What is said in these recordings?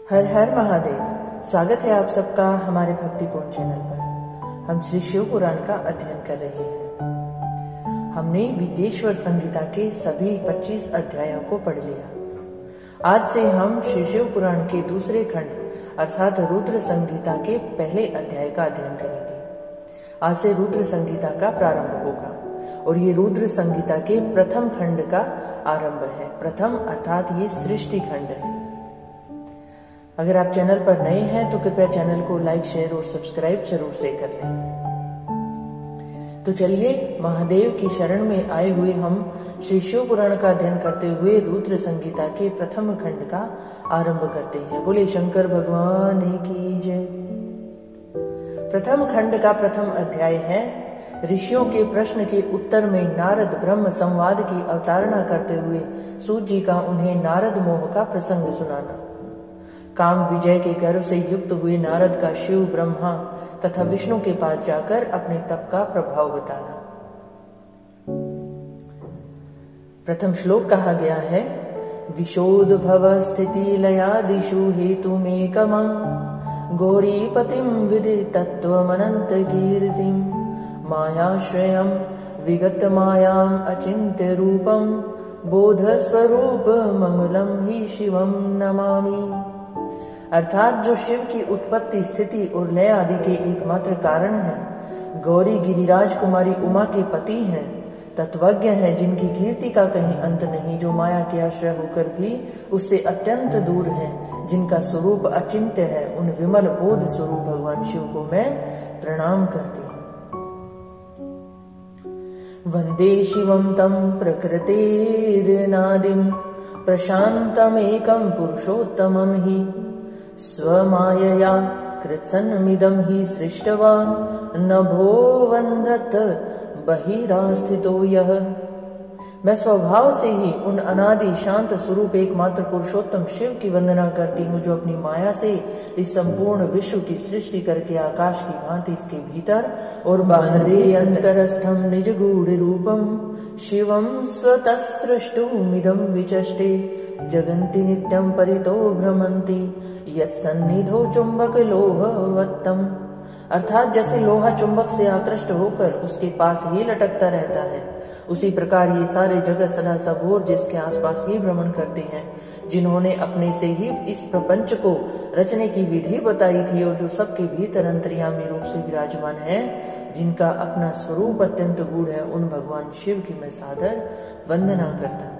हर हर महादेव। स्वागत है आप सबका हमारे भक्तिपूर्ण चैनल पर। हम श्री शिव पुराण का अध्ययन कर रहे हैं। हमने विदेश्वर संहिता के सभी 25 अध्यायों को पढ़ लिया। आज से हम श्री शिव पुराण के दूसरे खंड अर्थात रुद्र संहिता के पहले अध्याय का अध्ययन करेंगे। आज से रुद्र संहिता का प्रारंभ होगा और ये रुद्र संहिता के प्रथम खंड का आरंभ है। प्रथम अर्थात ये सृष्टि खंड है। अगर आप चैनल पर नए हैं तो कृपया चैनल को लाइक, शेयर और सब्सक्राइब जरूर से कर लें। तो चलिए महादेव की शरण में आए हुए हम श्री शिव पुराण का अध्ययन करते हुए रुद्र संहिता के प्रथम खंड का आरंभ करते हैं। बोले शंकर भगवान की जय। प्रथम खंड का प्रथम अध्याय है ऋषियों के प्रश्न के उत्तर में नारद ब्रह्म संवाद की अवतारणा करते हुए सूत जी का उन्हें नारद मोह का प्रसंग सुनाना। काम विजय के गर्व से युक्त हुए नारद का शिव, ब्रह्मा तथा विष्णु के पास जाकर अपने तप का प्रभाव बताना। प्रथम श्लोक कहा गया है विशोद भव स्थिति लयादिषु हेतुमेकमं गौरीपतिं विधि तत्त्वमनंत कीर्तिं मायाश्रयं विगत मायाम अचिन्त्य रूपं बोध स्वरूप ममलम ही शिवम नमामि। अर्थात जो शिव की उत्पत्ति, स्थिति और लय आदि के एकमात्र कारण है, गौरी गिरिराज कुमारी उमा के पति हैं, तत्वज्ञ हैं, जिनकी कीर्ति का कहीं अंत नहीं, जो माया के आश्रय होकर भी उससे अत्यंत दूर हैं, जिनका स्वरूप अचिंत्य है, उन विमल बोध स्वरूप भगवान शिव को मैं प्रणाम करती हूँ। वंदे शिवम तम प्रकृतेर्नादिम प्रशांतमेकं पुरुषोत्तमं ही स्वमायया कृत्सन्मिदं हि सृष्टवान् नभो वन्दत बहिरास्थितो यः। मैं स्वभाव से ही उन अनादि शांत स्वरूप एकमात्र पुरुषोत्तम शिव की वंदना करती हूँ, जो अपनी माया से इस संपूर्ण विश्व की सृष्टि करके आकाश की भांति इसके भीतर और बाहर अंतरस्थम निज गूढ़ रूपम शिवम स्वतः सृष्टुमिदं विचष्टे जगन्ति नित्यं परितो भ्रमन्ति यत्सन्निधौ चुंबक लोहवत्तम। अर्थात जैसे लोहा चुंबक से आकृष्ट होकर उसके पास ही लटकता रहता है, उसी प्रकार ये सारे जगत सदा सब और जिसके आसपास ही भ्रमण करते हैं, जिन्होंने अपने से ही इस प्रपंच को रचने की विधि बताई थी और जो सबके भीतर अंतर्यामी रूप से विराजमान है, जिनका अपना स्वरूप अत्यंत गूढ़ है, उन भगवान शिव की मैं सादर वंदना करता हूँ।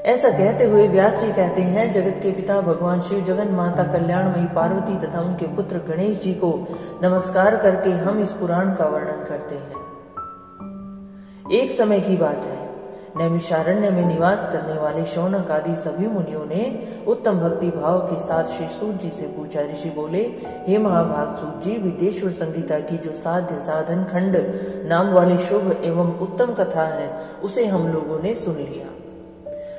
ऐसा कहते हुए व्यास जी कहते हैं जगत के पिता भगवान शिव, जगन माता कल्याणमयी पार्वती तथा उनके पुत्र गणेश जी को नमस्कार करके हम इस पुराण का वर्णन करते हैं। एक समय की बात है, नैमिषारण्य में निवास करने वाले शौनक आदि सभी मुनियों ने उत्तम भक्ति भाव के साथ श्री सूत जी से पूछा। ऋषि बोले, हे महाभाग सूत जी, विदेश्वर संहिता की जो साध्य साधन खंड नाम वाली शुभ एवं उत्तम कथा है, उसे हम लोगों ने सुन लिया।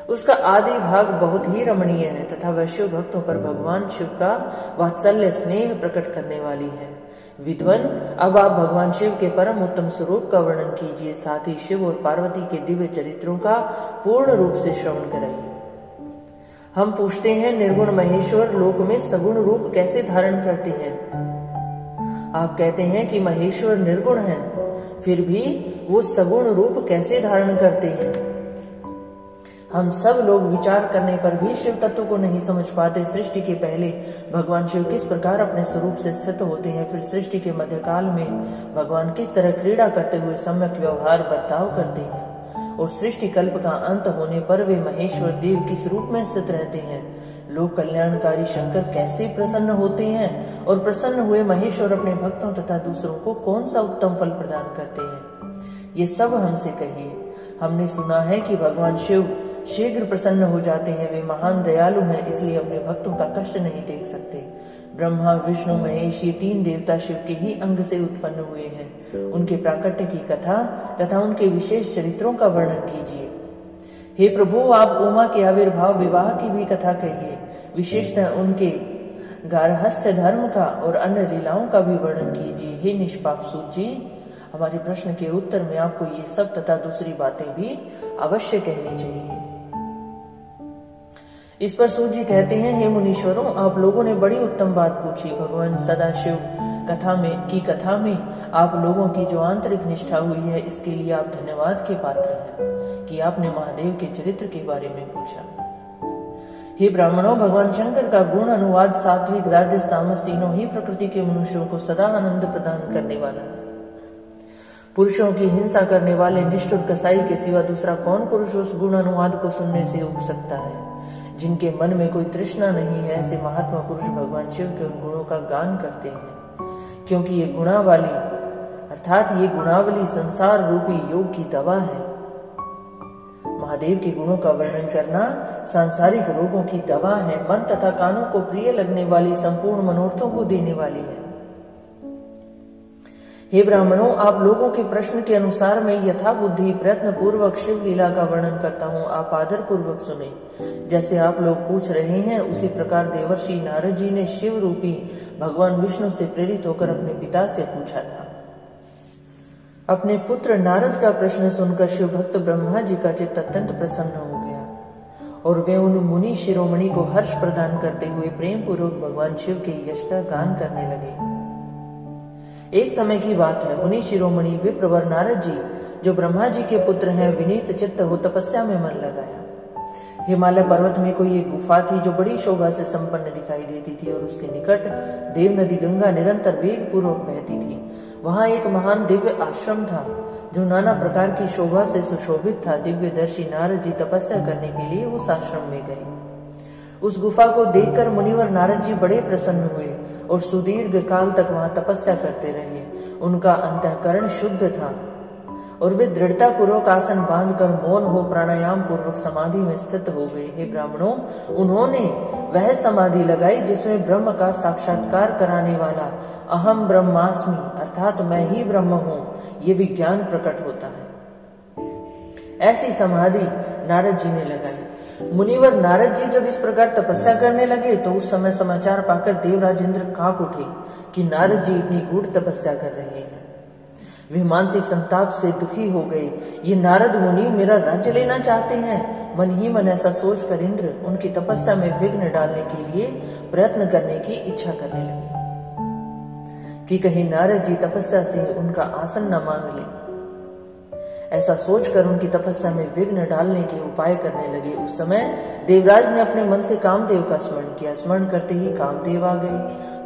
उसका आदि भाग बहुत ही रमणीय है तथा वैष्णव भक्तों पर भगवान शिव का वात्सल्य स्नेह प्रकट करने वाली है। विद्वन, अब आप भगवान शिव के परम उत्तम स्वरूप का वर्णन कीजिए, साथ ही शिव और पार्वती के दिव्य चरित्रों का पूर्ण रूप से श्रवण कराइए। हम पूछते हैं, निर्गुण महेश्वर लोक में सगुण रूप कैसे धारण करते हैं? आप कहते हैं कि महेश्वर निर्गुण है, फिर भी वो सगुण रूप कैसे धारण करते हैं? हम सब लोग विचार करने पर भी शिव तत्व को नहीं समझ पाते। सृष्टि के पहले भगवान शिव किस प्रकार अपने स्वरूप से स्थित होते हैं, फिर सृष्टि के मध्यकाल में भगवान किस तरह क्रीड़ा करते हुए सम्यक व्यवहार बर्ताव करते हैं, और सृष्टि कल्प का अंत होने पर वे महेश्वर देव किस रूप में स्थित रहते हैं। लोक कल्याणकारी शंकर कैसे प्रसन्न होते हैं, और प्रसन्न हुए महेश्वर अपने भक्तों तथा दूसरों को कौन सा उत्तम फल प्रदान करते हैं, ये सब हमसे कहिए। हमने सुना है कि भगवान शिव शीघ्र प्रसन्न हो जाते हैं। वे महान दयालु हैं, इसलिए अपने भक्तों का कष्ट नहीं देख सकते। ब्रह्मा, विष्णु, महेश ये तीन देवता शिव के ही अंग से उत्पन्न हुए हैं। उनके प्राकट्य की कथा तथा उनके विशेष चरित्रों का वर्णन कीजिए। हे प्रभु, आप उमा के आविर्भाव, विवाह की भी कथा कहिए। विशेषतः उनके गार्हस्थ्य धर्म का और अन्य लीलाओं का भी वर्णन कीजिए। हे निष्पाप सूत जी, हमारे प्रश्न के उत्तर में आपको ये सब तथा दूसरी बातें भी अवश्य कहनी चाहिए। इस पर सूत जी कहते हैं, हे मुनीश्वरों, आप लोगों ने बड़ी उत्तम बात पूछी। भगवान सदाशिव कथा में आप लोगों की जो आंतरिक निष्ठा हुई है, इसके लिए आप धन्यवाद के पात्र हैं कि आपने महादेव के चरित्र के बारे में पूछा। हे ब्राह्मणों, भगवान शंकर का गुण अनुवाद सात्विक, राजस, तामस तीनों ही प्रकृति के मनुष्यों को सदा आनंद प्रदान करने वाला है। पुरुषों की हिंसा करने वाले निष्ठुर कसाई के सिवा दूसरा कौन पुरुष उस गुण अनुवाद को सुनने से उब सकता है? जिनके मन में कोई तृष्णा नहीं है, ऐसे महात्मा पुरुष भगवान शिव के उन गुणों का गान करते हैं, क्योंकि ये गुणावली संसार रूपी योग की दवा है। महादेव के गुणों का वर्णन करना सांसारिक रोगों की दवा है, मन तथा कानों को प्रिय लगने वाली संपूर्ण मनोरथों को देने वाली है। हे ब्राह्मणों, आप लोगों के प्रश्न के अनुसार मैं यथा बुद्धि प्रयत्न पूर्वक शिव लीला का वर्णन करता हूँ, आप आदर पूर्वक सुने। जैसे आप लोग पूछ रहे हैं, उसी प्रकार देवर्षि नारद जी ने शिव रूपी भगवान विष्णु से प्रेरित होकर अपने पिता से पूछा था। अपने पुत्र नारद का प्रश्न सुनकर शिव भक्त ब्रह्मा जी का चित्त अत्यंत प्रसन्न हो गया और वे उन मुनि शिरोमणि को हर्ष प्रदान करते हुए प्रेम पूर्वक भगवान शिव के यश का गान करने लगे। एक समय की बात है, मुनि शिरोमणि विप्रवर नारद जी, जो ब्रह्मा जी के पुत्र हैं, विनीत चित्त हो तपस्या में मन लगाया। हिमालय पर्वत में कोई एक गुफा थी जो बड़ी शोभा से संपन्न दिखाई देती थी और उसके निकट देव नदी गंगा निरंतर वेग पूर्वक बहती थी। वहां एक महान दिव्य आश्रम था जो नाना प्रकार की शोभा से सुशोभित था। दिव्यदर्शी नारद जी तपस्या करने के लिए उस आश्रम में गए। उस गुफा को देखकर मुनिवर नारद जी बड़े प्रसन्न हुए और सुदीर्घ काल तक वहां तपस्या करते रहे। उनका अंतःकरण शुद्ध था और वे दृढ़ता पूर्वक आसन बांधकर मौन हो प्राणायाम पूर्वक समाधि में स्थित हो गए। हे ब्राह्मणों, उन्होंने वह समाधि लगाई जिसमें ब्रह्म का साक्षात्कार कराने वाला अहम ब्रह्मास्मि अर्थात मैं ही ब्रह्म हूं, ये विज्ञान प्रकट होता है। ऐसी समाधि नारद जी ने लगाई। मुनिवर नारद जी जब इस प्रकार तपस्या करने लगे तो उस समय समाचार पाकर देवराज इंद्र कांप उठे कि नारद जी इतनी गूढ़ तपस्या कर रहे हैं। वे मानसिक संताप से दुखी हो गए। ये नारद मुनि मेरा राज्य लेना चाहते हैं। मन ही मन ऐसा सोचकर इंद्र उनकी तपस्या में विघ्न डालने के लिए प्रयत्न करने की इच्छा करने लगे कि कहीं नारद जी तपस्या से उनका आसन न मांग ले। ऐसा सोचकर उनकी तपस्या में विघ्न डालने के उपाय करने लगे। उस समय देवराज ने अपने मन से कामदेव का स्मरण किया। स्मरण करते ही कामदेव आ गए।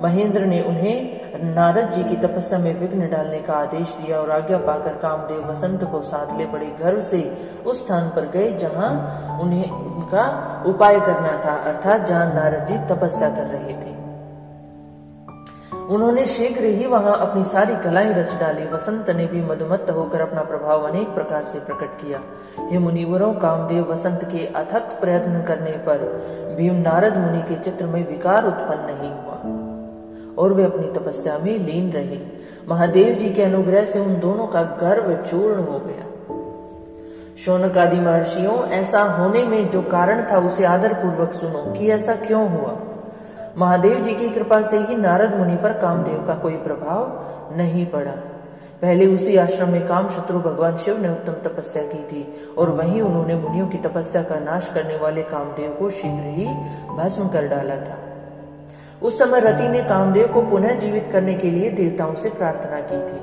महेंद्र ने उन्हें नारद जी की तपस्या में विघ्न डालने का आदेश दिया और आज्ञा पाकर कामदेव वसंत को साथ ले बड़े गर्व से उस स्थान पर गए जहां उन्हें उनका उपाय करना था, अर्थात जहां नारद जी तपस्या कर रहे थे। उन्होंने शीघ्र ही वहां अपनी सारी कलाएं रच डाली। वसंत ने भी मदमत्त होकर अपना प्रभाव अनेक प्रकार से प्रकट किया। हे मुनिवरों, कामदेव वसंत के अथक प्रयत्न करने पर भी नारद मुनि के चित्र में विकार उत्पन्न नहीं हुआ और वे अपनी तपस्या में लीन रहे। महादेव जी के अनुग्रह से उन दोनों का गर्व चूर्ण हो गया। शौनक आदि महर्षियों, ऐसा होने में जो कारण था उसे आदर पूर्वक सुनो कि ऐसा क्यों हुआ। महादेव जी की कृपा से ही नारद मुनि पर कामदेव का कोई प्रभाव नहीं पड़ा। पहले उसी आश्रम में कामशत्रु भगवान शिव ने उत्तम तपस्या की थी और वहीं उन्होंने मुनियों की तपस्या का नाश करने वाले कामदेव को शीघ्र ही भस्म कर डाला था। उस समय रति ने कामदेव को पुनः जीवित करने के लिए देवताओं से प्रार्थना की थी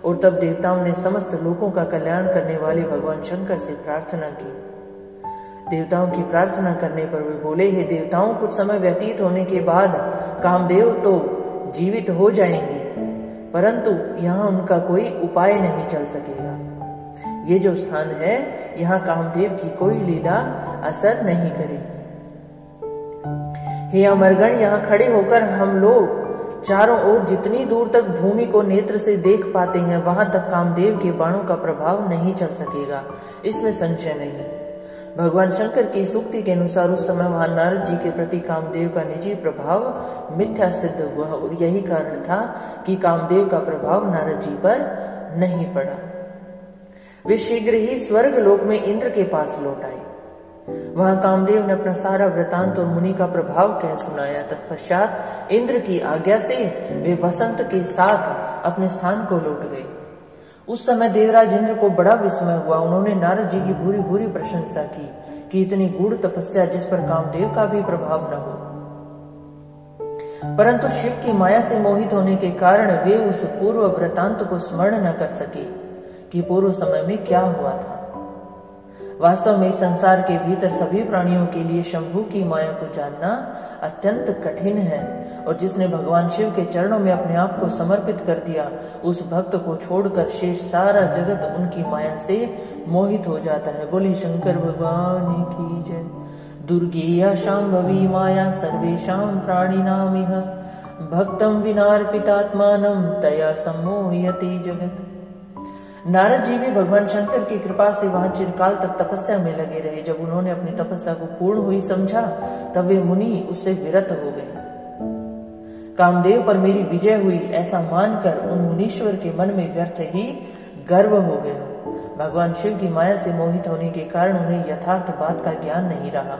और तब देवताओं ने समस्त लोगों का कल्याण करने वाले भगवान शंकर से प्रार्थना की। देवताओं की प्रार्थना करने पर वे बोले, हे देवताओं, कुछ समय व्यतीत होने के बाद कामदेव तो जीवित हो जाएंगे, परंतु यहाँ उनका कोई उपाय नहीं चल सकेगा। ये जो स्थान है, यहाँ कामदेव की कोई लीला असर नहीं करेगी। हे अमरगण, यहाँ खड़े होकर हम लोग चारों ओर जितनी दूर तक भूमि को नेत्र से देख पाते हैं, वहां तक कामदेव के बाणों का प्रभाव नहीं चल सकेगा, इसमें संशय नहीं। भगवान शंकर की सूक्ति के अनुसार उस समय वहां नारद जी के प्रति कामदेव का निजी प्रभाव मिथ्या सिद्ध हुआ और यही कारण था कि कामदेव का प्रभाव नारद जी पर नहीं पड़ा। वे शीघ्र ही स्वर्ग लोक में इंद्र के पास लौट आए। वहां कामदेव ने अपना सारा वृतांत और मुनि का प्रभाव कह सुनाया। तत्पश्चात इंद्र की आज्ञा से वे वसंत के साथ अपने स्थान को लौट गए। उस समय देवराज इंद्र को बड़ा विस्मय हुआ। उन्होंने नारद जी की भूरी भूरी प्रशंसा की। कि इतनी गूढ़ तपस्या जिस पर कामदेव का भी प्रभाव न हो। परंतु शिव की माया से मोहित होने के कारण वे उस पूर्व वृतांत को स्मरण न कर सके कि पूर्व समय में क्या हुआ था। वास्तव में संसार के भीतर सभी प्राणियों के लिए शंभु की माया को जानना अत्यंत कठिन है, और जिसने भगवान शिव के चरणों में अपने आप को समर्पित कर दिया, उस भक्त को छोड़कर शेष सारा जगत उनकी माया से मोहित हो जाता है। बोली शंकर भगवान की जय। दुर्गेया शांभवी माया सर्वेषां प्राणिनामिह भक्तम विनार्पितात्मानं तया सम्मोहयति जगत। नारद जी भी भगवान शंकर की कृपा से वहां चिरकाल तक तपस्या में लगे रहे। जब उन्होंने अपनी तपस्या को पूर्ण हुई समझा, तब वे मुनि उससे विरत हो गए। कामदेव पर मेरी विजय हुई ऐसा मानकर उन मुनीश्वर के मन में व्यर्थ ही गर्व हो गया। भगवान शिव की माया से मोहित होने के कारण उन्हें यथार्थ बात का ज्ञान नहीं रहा।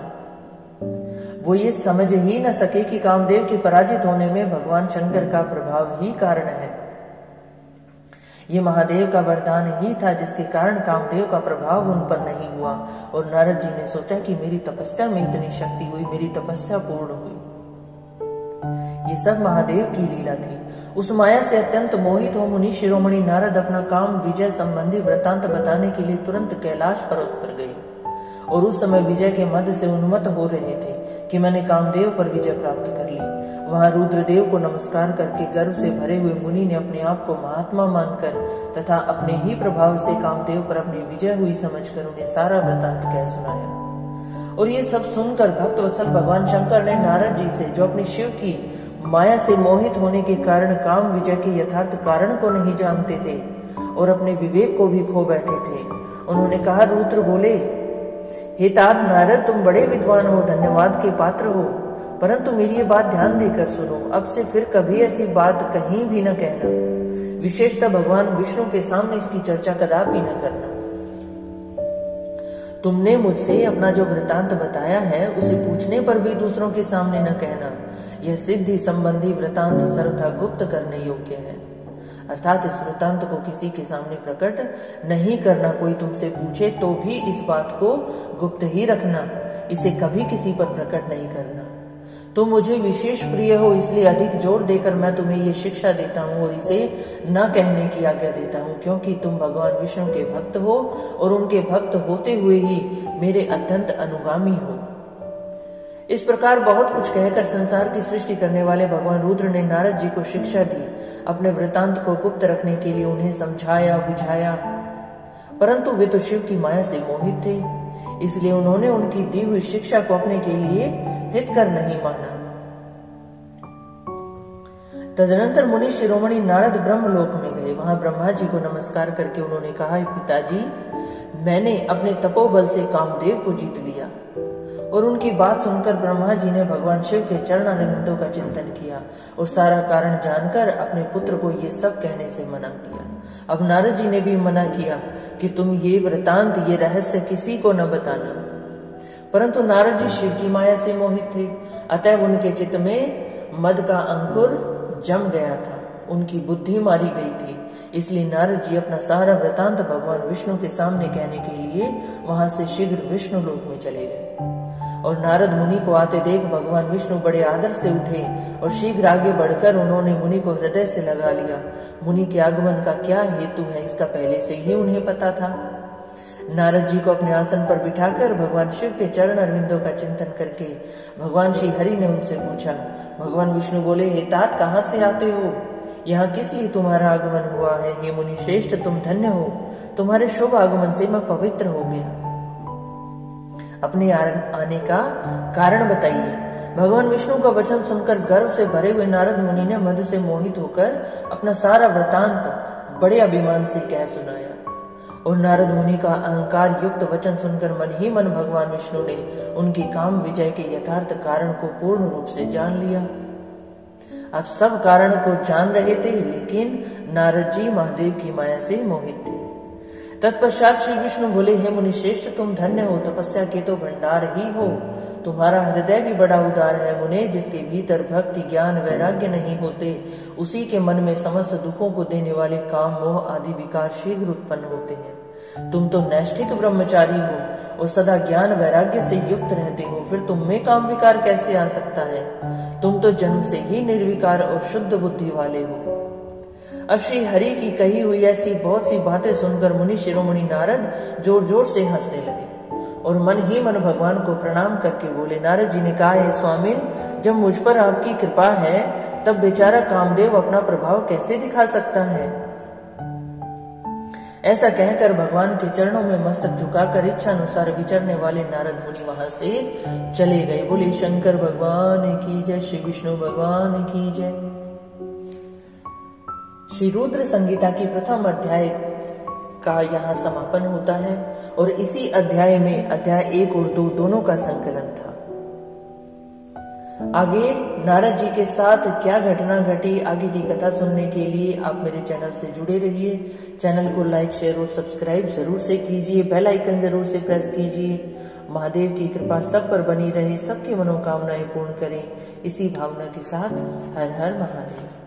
वो ये समझ ही न सके कि कामदेव के पराजित होने में भगवान शंकर का प्रभाव ही कारण है। ये महादेव का वरदान ही था जिसके कारण कामदेव का प्रभाव उन पर नहीं हुआ। और नारद जी ने सोचा कि मेरी तपस्या में इतनी शक्ति हुई, मेरी तपस्या पूर्ण हुई। ये सब महादेव की लीला थी। उस माया से अत्यंत मोहित हो मुनि शिरोमणि नारद अपना काम विजय संबंधी वृतांत बताने के लिए तुरंत कैलाश पर्वत पर गए। और उस समय विजय के मध्य से उन्मत्त हो रहे थे कि मैंने कामदेव पर विजय प्राप्त कर ली। वहां रुद्रदेव को नमस्कार करके गर्व से भरे हुए मुनि ने अपने आप को महात्मा मानकर तथा अपने ही प्रभाव से कामदेव पर अपनी विजय हुई समझकर उन्हें सारा वृतांत कह सुनाया। और ये सब सुनकर भक्त वत्सल भगवान शंकर ने नारद जी से, जो अपनी शिव की माया से मोहित होने के कारण काम विजय के यथार्थ कारण को नहीं जानते थे और अपने विवेक को भी खो बैठे थे, उन्होंने कहा, रुद्र बोले, हे तात नारद, तुम बड़े विद्वान हो, धन्यवाद के पात्र हो, परंतु मेरी ये बात ध्यान देकर सुनो। अब से फिर कभी ऐसी बात कहीं भी न कहना, विशेषतः भगवान विष्णु के सामने इसकी चर्चा कदापि न करना। तुमने मुझसे अपना जो वृतांत बताया है उसे पूछने पर भी दूसरों के सामने न कहना। यह सिद्धि संबंधी वृतांत सर्वथा गुप्त करने योग्य है, अर्थात इस वृतांत को किसी के सामने प्रकट नहीं करना। कोई तुमसे पूछे तो भी इस बात को गुप्त ही रखना, इसे कभी किसी पर प्रकट नहीं करना। तुम मुझे विशेष प्रिय हो, इसलिए अधिक जोर देकर मैं तुम्हें ये शिक्षा देता हूँ और इसे न कहने की आज्ञा देता हूँ, क्योंकि तुम भगवान विष्णु के भक्त हो और उनके भक्त होते हुए ही मेरे अत्यंत अनुगामी हो। इस प्रकार बहुत कुछ कहकर संसार की सृष्टि करने वाले भगवान रुद्र ने नारद जी को शिक्षा दी। अपने वृतांत को गुप्त रखने के लिए उन्हें समझाया बुझाया, परंतु वे तो शिव की माया से मोहित थे, इसलिए उन्होंने उनकी दी हुई शिक्षा को अपने के लिए हितकर नहीं माना। तदनंतर मुनि शिरोमणि नारद ब्रह्मलोक में गए। वहां ब्रह्मा जी को नमस्कार करके उन्होंने कहा, पिताजी, मैंने अपने तपोबल से कामदेव को जीत लिया। और उनकी बात सुनकर ब्रह्मा जी ने भगवान शिव के चरणारविंदों का चिंतन किया और सारा कारण जानकर अपने पुत्र को ये सब कहने से मना किया। अब नारद जी ने भी मना किया कि तुम ये वृतांत, ये रहस्य किसी को न बताना। परंतु नारद जी शिव की माया से मोहित थे, अतः उनके चित्त में मद का अंकुर जम गया था, उनकी बुद्धि मारी गई थी। इसलिए नारद जी अपना सारा वृतांत भगवान विष्णु के सामने कहने के लिए वहां से शीघ्र विष्णु लोक में चले गए। और नारद मुनि को आते देख भगवान विष्णु बड़े आदर से उठे और शीघ्र आगे बढ़कर उन्होंने मुनि को हृदय से लगा लिया। मुनि के आगमन का क्या हेतु है इसका पहले से ही उन्हें पता था। नारद जी को अपने आसन पर बिठाकर भगवान शिव के चरण अरविंदों का चिंतन करके भगवान श्री हरि ने उनसे पूछा। भगवान विष्णु बोले, हे तात, कहाँ से आते हो? यहाँ किस लिए तुम्हारा आगमन हुआ है? हे मुनि श्रेष्ठ, तुम धन्य हो, तुम्हारे शुभ आगमन से मैं पवित्र हो गया। अपने आने का कारण बताइए। भगवान विष्णु का वचन सुनकर गर्व से भरे हुए नारद मुनि ने मद से मोहित होकर अपना सारा वृतांत बड़े अभिमान से कह सुनाया। और नारद मुनि का अहंकार युक्त वचन सुनकर मन ही मन भगवान विष्णु ने उनकी काम विजय के यथार्थ कारण को पूर्ण रूप से जान लिया। अब सब कारण को जान रहे थे, लेकिन नारद जी महादेव की माया से मोहित थे। तत्पश्चात श्री विष्णु बोले, हे मुनि श्रेष्ठ, तुम धन्य हो, तपस्या के तो भंडार ही हो। तुम्हारा हृदय भी बड़ा उदार है मुने, जिसके भीतर भक्ति ज्ञान वैराग्य नहीं होते, उसी के मन में समस्त दुखों को देने वाले काम मोह आदि विकार शीघ्र उत्पन्न होते हैं। तुम तो नैष्ठिक ब्रह्मचारी हो और सदा ज्ञान वैराग्य से युक्त रहते हो, फिर तुम में काम विकार कैसे आ सकता है? तुम तो जन्म से ही निर्विकार और शुद्ध बुद्धि वाले हो। अब श्री हरि की कही हुई ऐसी बहुत सी बातें सुनकर मुनि शिरोमणि नारद जोर जोर से हंसने लगे और मन ही मन भगवान को प्रणाम करके बोले। नारद जी ने कहा, हे स्वामिन, जब मुझ पर आपकी कृपा है तब बेचारा कामदेव अपना प्रभाव कैसे दिखा सकता है? ऐसा कहकर भगवान के चरणों में मस्तक झुकाकर इच्छा अनुसार विचरने वाले नारद मुनि वहां से चले गए। बोले शंकर भगवान की जय, श्री विष्णु भगवान की जय। श्री रुद्र संगीता की प्रथम अध्याय का यहाँ समापन होता है और इसी अध्याय में अध्याय 1 और 2 दोनों का संकलन था। आगे नारद जी के साथ क्या घटना घटी, आगे की कथा सुनने के लिए आप मेरे चैनल से जुड़े रहिए। चैनल को लाइक, शेयर और सब्सक्राइब जरूर से कीजिए, बेल आइकन जरूर से प्रेस कीजिए। महादेव की कृपा सब पर बनी रहे, सबकी मनोकामनाएं पूर्ण करें। इसी भावना के साथ हर हर महादेव।